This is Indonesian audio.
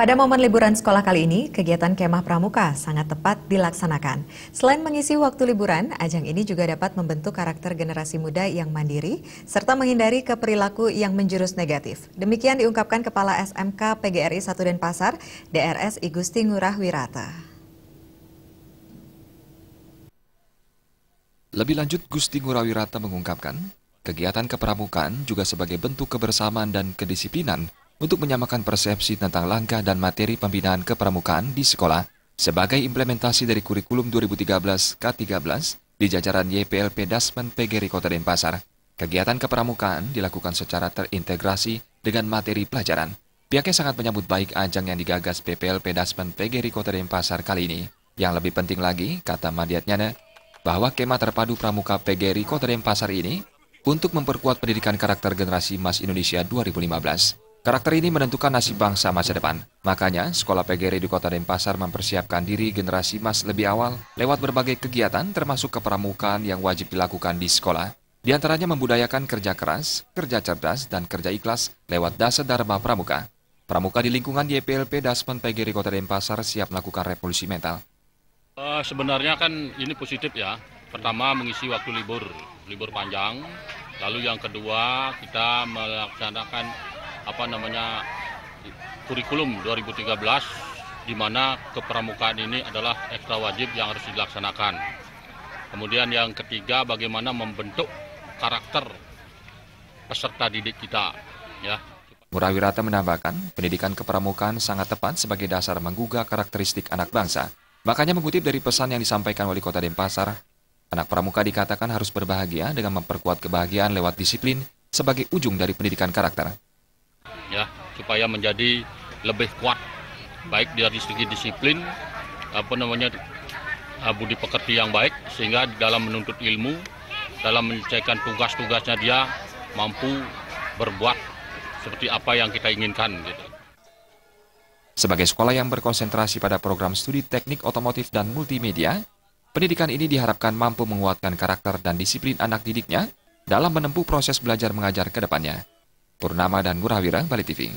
Pada momen liburan sekolah kali ini, kegiatan kemah pramuka sangat tepat dilaksanakan. Selain mengisi waktu liburan, ajang ini juga dapat membentuk karakter generasi muda yang mandiri, serta menghindari keperilaku yang menjurus negatif. Demikian diungkapkan Kepala SMK PGRI 1 Denpasar, DRS I Gusti Ngurah Wirata. Lebih lanjut, Gusti Ngurah Wirata mengungkapkan, kegiatan kepramukaan juga sebagai bentuk kebersamaan dan kedisiplinan untuk menyamakan persepsi tentang langkah dan materi pembinaan kepramukaan di sekolah sebagai implementasi dari kurikulum 2013 K13 di jajaran YPLP Dasmen PGRI Kota Denpasar. Kegiatan kepramukaan dilakukan secara terintegrasi dengan materi pelajaran. Pihaknya sangat menyambut baik ajang yang digagas PPLP Dasmen PGRI Kota Denpasar kali ini. Yang lebih penting lagi, kata Madiatnyana, bahwa kemah terpadu pramuka PGRI Kota Denpasar ini untuk memperkuat pendidikan karakter generasi emas Indonesia 2015. Karakter ini menentukan nasib bangsa masa depan. Makanya, sekolah PGRI di Kota Denpasar mempersiapkan diri generasi emas lebih awal lewat berbagai kegiatan termasuk kepramukaan yang wajib dilakukan di sekolah. Di antaranya membudayakan kerja keras, kerja cerdas, dan kerja ikhlas lewat Dasa Dharma Pramuka. Pramuka di lingkungan YPLP Dasmen PGRI Kota Denpasar siap melakukan revolusi mental. Sebenarnya kan ini positif ya. Pertama mengisi waktu libur panjang. Lalu yang kedua kita melaksanakan kurikulum 2013 di mana kepramukaan ini adalah ekstra wajib yang harus dilaksanakan. Kemudian yang ketiga bagaimana membentuk karakter peserta didik kita ya. Ngurah Wirata menambahkan, pendidikan kepramukaan sangat tepat sebagai dasar menggugah karakteristik anak bangsa. Makanya mengutip dari pesan yang disampaikan Wali Kota Denpasar, anak pramuka dikatakan harus berbahagia dengan memperkuat kebahagiaan lewat disiplin sebagai ujung dari pendidikan karakter. Ya, supaya menjadi lebih kuat, baik dari segi disiplin, budi pekerti yang baik, sehingga dalam menuntut ilmu, dalam menyelesaikan tugas-tugasnya dia mampu berbuat seperti apa yang kita inginkan gitu. Sebagai sekolah yang berkonsentrasi pada program studi teknik otomotif dan multimedia, pendidikan ini diharapkan mampu menguatkan karakter dan disiplin anak didiknya dalam menempuh proses belajar mengajar ke depannya. Purnama dan Ngurah Wirata, Bali TV.